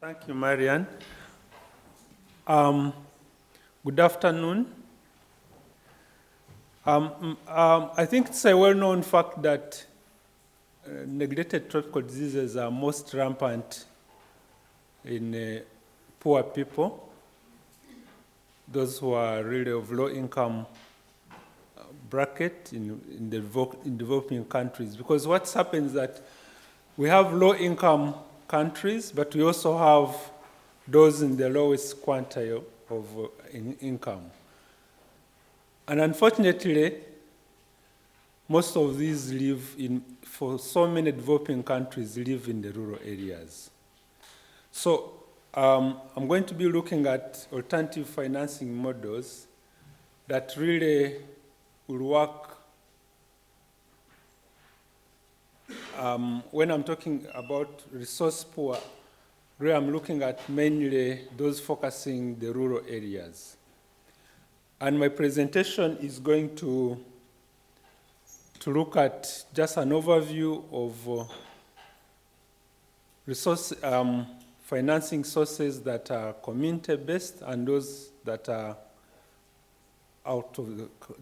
Thank you, Marian. Good afternoon. I think it's a well-known fact that neglected tropical diseases are most rampant in poor people, those who are really of low-income bracket in developing countries. Because what's happened is that we have low-income countries, but we also have those in the lowest quantile of income. And unfortunately, most of these for so many developing countries, live in the rural areas. So I'm going to be looking at alternative financing models that really will work. When I'm talking about resource poor, really I'm looking at mainly those focusing the rural areas. And my presentation is going to look at just an overview of resource financing sources that are community-based and those that are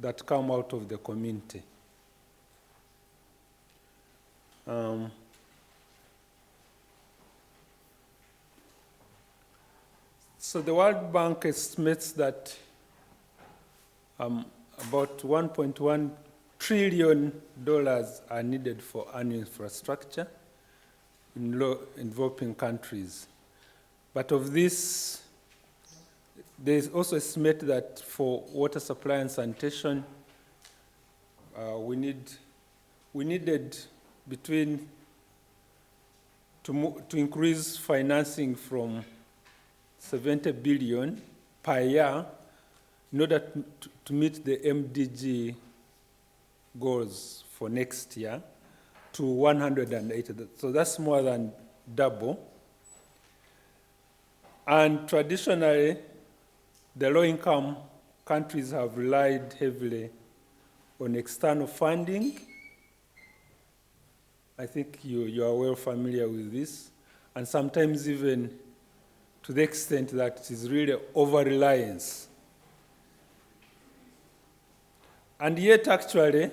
that come out of the community. So the World Bank estimates that about $1.1 trillion are needed for annual infrastructure in developing countries. But of this, there is also estimate that for water supply and sanitation, we needed between to increase financing from 70 billion per year in order to meet the MDG goals for next year to 180. So that's more than double. And traditionally, the low-income countries have relied heavily on external funding. I think you are well familiar with this, and sometimes even to the extent that it is really over-reliance. And yet, actually,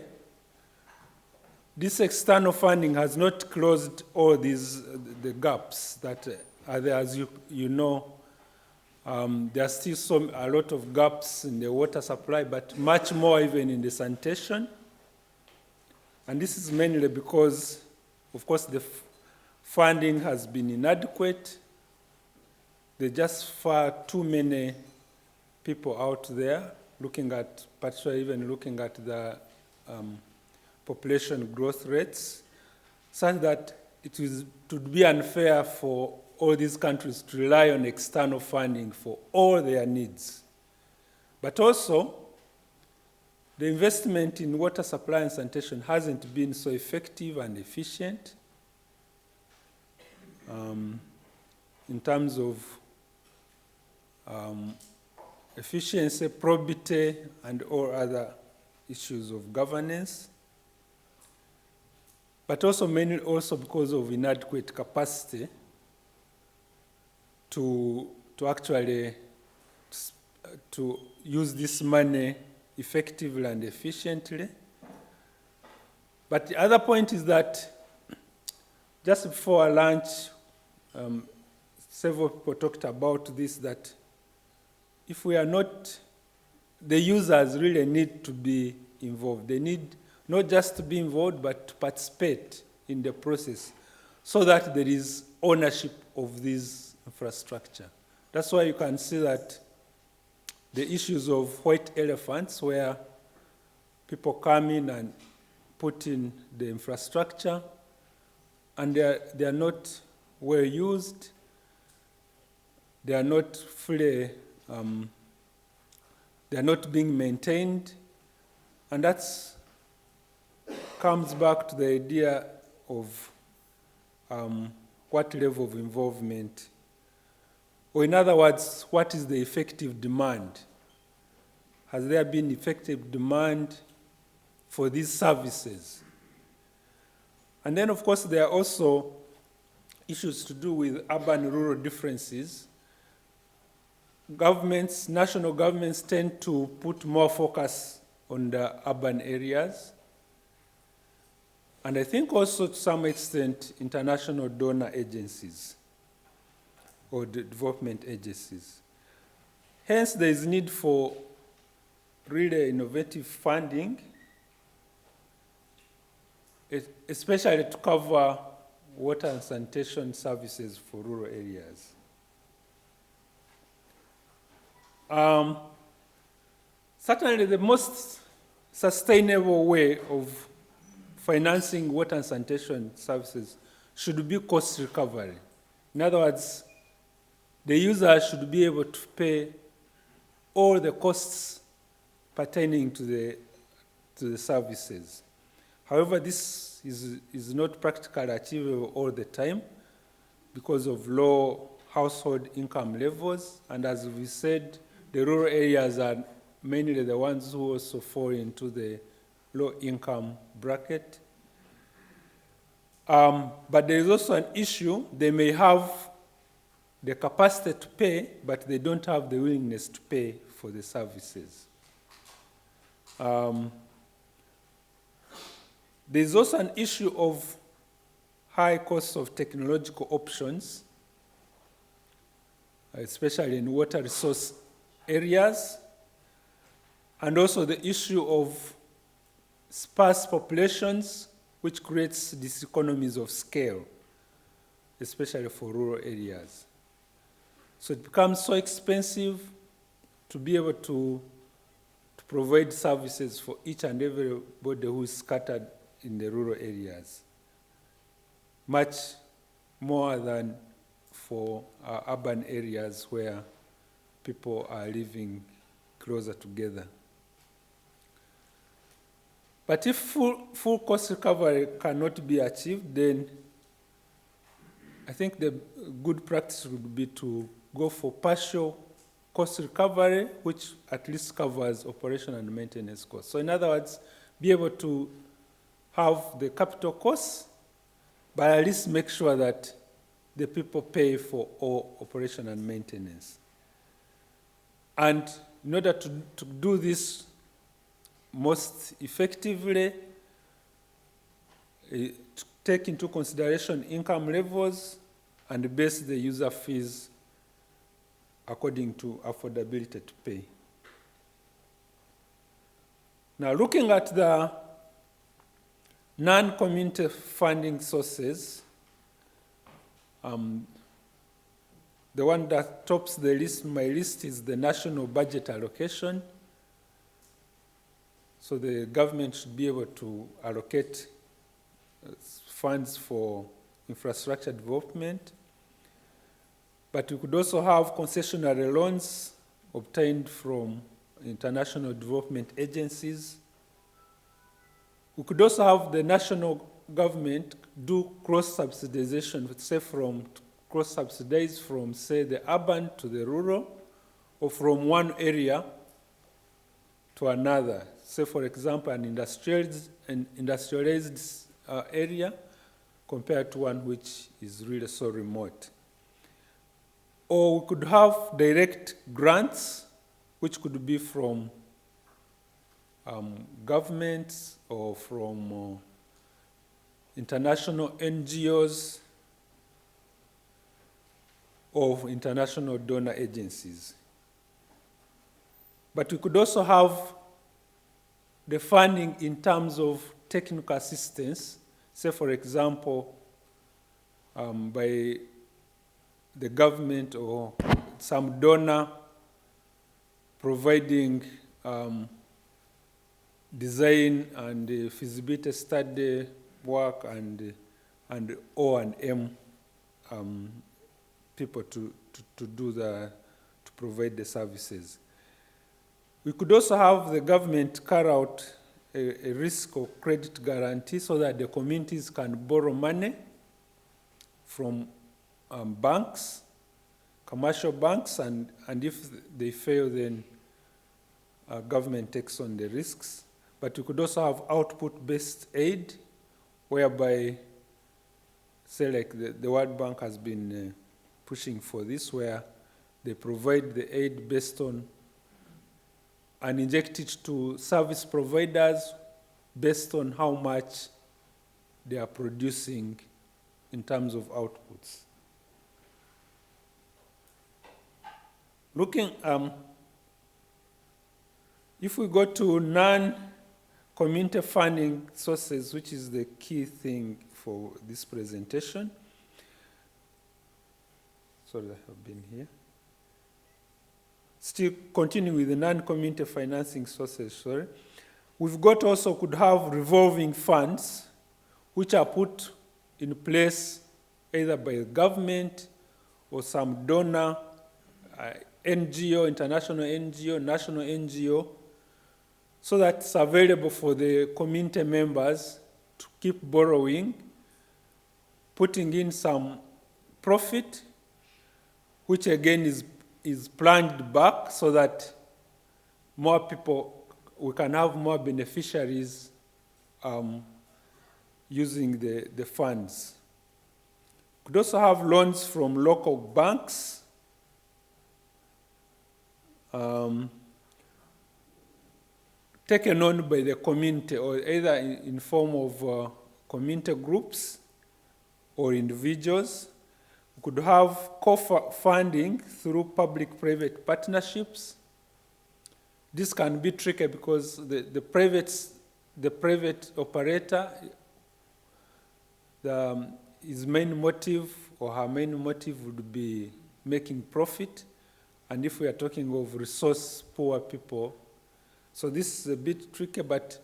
this external funding has not closed all the gaps that are there. As you know, there are still a lot of gaps in the water supply, but much more even in the sanitation. And this is mainly because, of course, the funding has been inadequate. There are just far too many people out there particularly even looking at the population growth rates, such that it would be unfair for all these countries to rely on external funding for all their needs. But also, the investment in water supply and sanitation hasn't been so effective and efficient in terms of efficiency, probity, and all other issues of governance, but also mainly because of inadequate capacity to actually to use this money effectively and efficiently. But the other point is that just before our lunch, several people talked about this, that if we are not, the users really need to be involved. They need not just to be involved, but to participate in the process so that there is ownership of this infrastructure. That's why you can see that the issues of white elephants, where people come in and put in the infrastructure, and they are not well used, they are not fully, they are not being maintained, and that comes back to the idea of what level of involvement, or in other words, what is the effective demand? Has there been effective demand for these services? And then, of course, there are also issues to do with urban-rural differences, governments, national governments tend to put more focus on the urban areas. And I think also to some extent, international donor agencies or the development agencies. Hence, there is need for really innovative funding, especially to cover water and sanitation services for rural areas. Certainly, the most sustainable way of financing water and sanitation services should be cost recovery. In other words, the user should be able to pay all the costs pertaining to the services. However, this is not practically achievable all the time because of low household income levels, and as we said, the rural areas are mainly the ones who also fall into the low income bracket. But there is also an issue. They may have the capacity to pay, but they don't have the willingness to pay for the services. There's also an issue of high cost of technological options, especially in water resource areas, and also the issue of sparse populations, which creates these economies of scale, especially for rural areas. So it becomes so expensive to be able to provide services for each and everybody who is scattered in the rural areas, much more than for urban areas where people are living closer together. But if full cost recovery cannot be achieved, then I think the good practice would be to go for partial cost recovery, which at least covers operation and maintenance costs. So in other words, be able to have the capital costs, but at least make sure that the people pay for all operation and maintenance. And in order to do this most effectively, to take into consideration income levels and base the user fees according to affordability to pay. Now, looking at the non-community funding sources, the one that tops the list, my list, is the national budget allocation. So the government should be able to allocate funds for infrastructure development. But we could also have concessionary loans obtained from international development agencies. We could also have the national government do cross-subsidization, say cross-subsidize from, say, the urban to the rural, or from one area to another. Say, for example, an industrialized area compared to one which is really so remote. Or we could have direct grants, which could be from governments or from international NGOs or international donor agencies. But we could also have the funding in terms of technical assistance, say, for example, by the government or some donor providing design and feasibility study work and O&M people to provide the services. We could also have the government carry out a risk or credit guarantee so that the communities can borrow money from banks, commercial banks, and if they fail, then government takes on the risks. But we could also have output-based aid, whereby say like the World Bank has been pushing for this, where they provide the aid based on and inject it to service providers based on how much they are producing in terms of outputs. Looking, if we go to non-community funding sources, which is the key thing for this presentation. Sorry, I have been here. Still continuing with the non-community financing sources, sorry. We've got also could have revolving funds, which are put in place either by the government or some donor, NGO, international NGO, national NGO, so that it's available for the community members to keep borrowing, putting in some profit, which again is plunged back so that more people, we can have more beneficiaries using the funds. Could also have loans from local banks, taken on by the community, or either in form of community groups or individuals. We could have co-funding through public-private partnerships. This can be tricky because the private operator, his main motive or her main motive would be making profit. And if we are talking of resource-poor people, so this is a bit tricky, but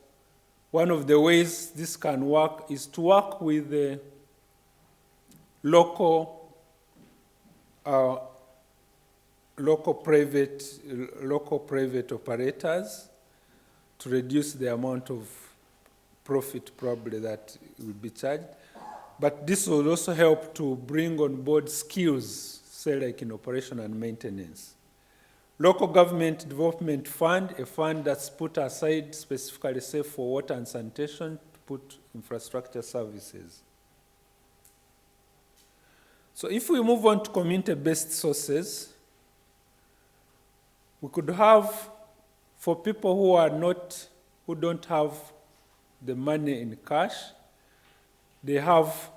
one of the ways this can work is to work with the local private operators to reduce the amount of profit probably that will be charged. But this will also help to bring on board skills, say like in operation and maintenance. Local government development fund, a fund that's put aside specifically, say, for water and sanitation, to put infrastructure services. So if we move on to community-based sources, we could have, for people who don't have the money in cash, they have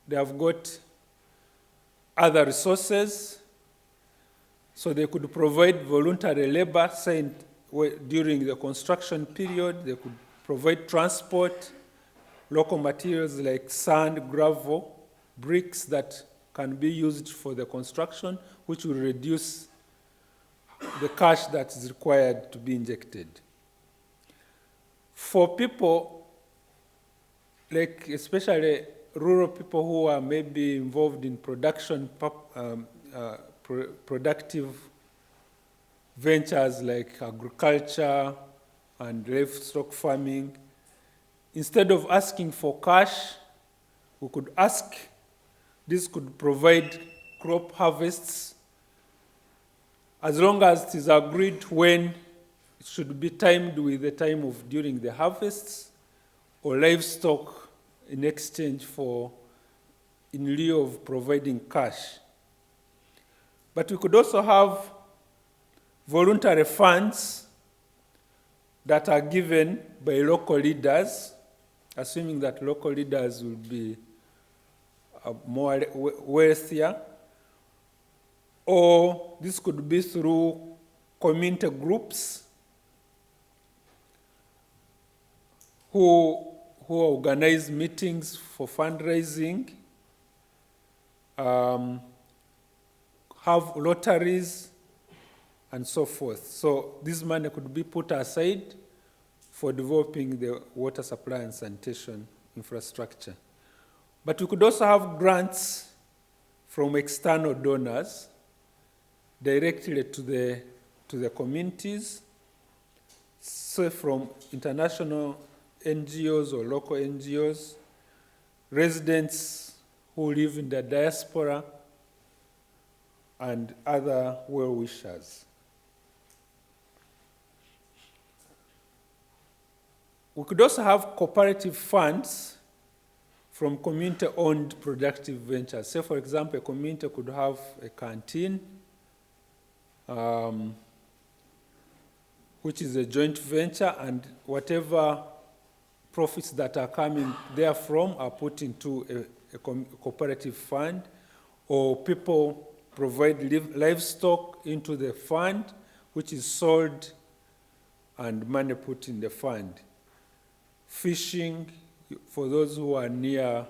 got other resources. So they could provide voluntary labor, say during the construction period. They could provide transport, local materials like sand, gravel, bricks that can be used for the construction, which will reduce the cash that is required to be injected. For people, like especially rural people who are maybe involved in production, productive ventures like agriculture and livestock farming, instead of asking for cash, we could ask, this could provide crop harvests as long as it is agreed when it should be timed with the time of during the harvests, or livestock in exchange for, in lieu of providing cash. But we could also have voluntary funds that are given by local leaders, assuming that local leaders will be more wealthier, or this could be through community groups who organize meetings for fundraising, have lotteries, and so forth. So this money could be put aside for developing the water supply and sanitation infrastructure. But we could also have grants from external donors directly to the communities, say from international NGOs or local NGOs, residents who live in the diaspora, and other well-wishers. We could also have cooperative funds from community-owned productive ventures. Say, for example, a community could have a canteen, which is a joint venture, and whatever profits that are coming therefrom are put into a cooperative fund, or people provide livestock into the fund, which is sold and money put in the fund. Fishing, for those who are near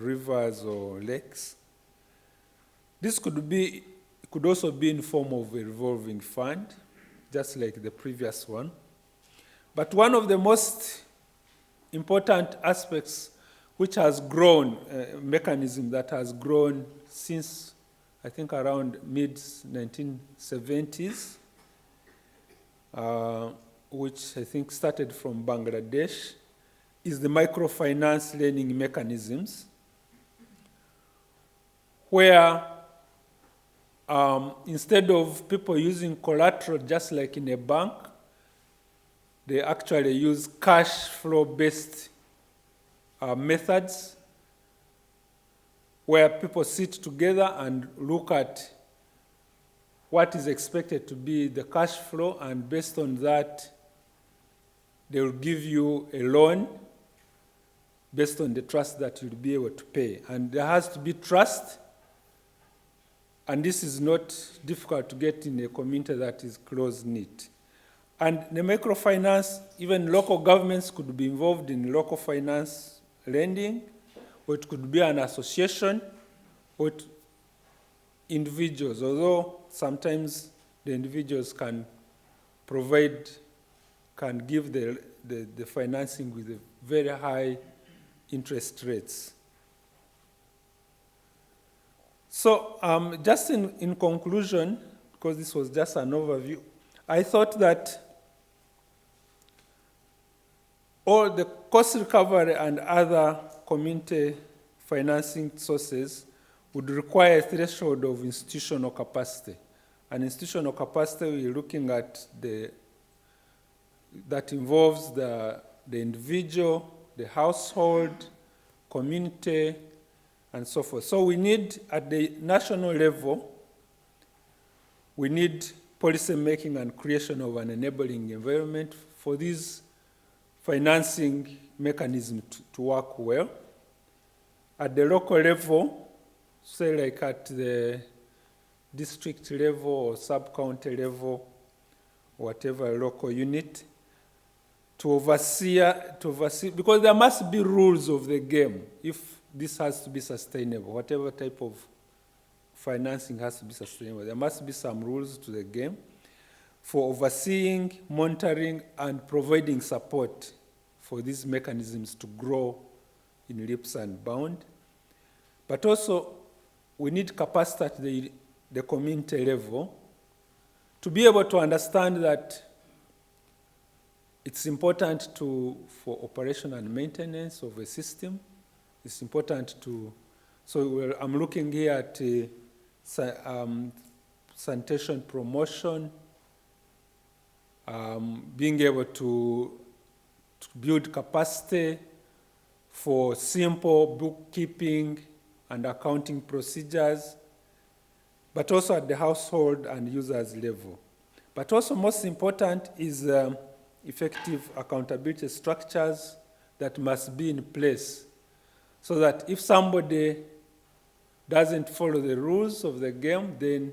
rivers or lakes. This could also be in form of a revolving fund, just like the previous one. But one of the most important aspects which has grown, mechanism that has grown since, I think, around mid-1970s, which I think started from Bangladesh, is the microfinance lending mechanisms, where instead of people using collateral just like in a bank, they actually use cash flow-based methods, where people sit together and look at what is expected to be the cash flow, and based on that, they will give you a loan based on the trust that you'll be able to pay. And there has to be trust, and this is not difficult to get in a community that is close-knit. And the microfinance, even local governments could be involved in local finance lending, or it could be an association, or individuals, although sometimes the individuals can give the financing with a very high interest rates. So just in conclusion, because this was just an overview, I thought that all the cost recovery and other community financing sources would require a threshold of institutional capacity. And institutional capacity, we're looking at that involves the individual, the household, community, and so forth. So we need, at the national level, we need policy making and creation of an enabling environment for these financing mechanisms to work well. At the local level, say like at the district level or sub-county level, whatever local unit, to oversee, because there must be rules of the game if this has to be sustainable. Whatever type of financing has to be sustainable. There must be some rules to the game for overseeing, monitoring, and providing support for these mechanisms to grow in leaps and bounds. But also, we need capacity at the community level to be able to understand that it's important for operation and maintenance of a system. It's important so I'm looking here at sanitation promotion, being able to build capacity for simple bookkeeping and accounting procedures, but also at the household and users level. But also most important is effective accountability structures that must be in place so that if somebody doesn't follow the rules of the game, then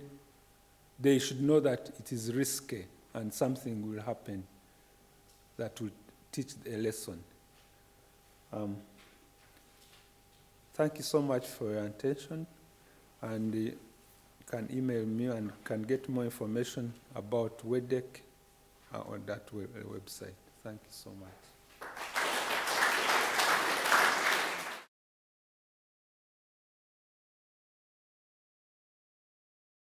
they should know that it is risky and something will happen that will teach a lesson. Thank you so much for your attention, and you can email me and can get more information about WEDC on that website. Thank you so much.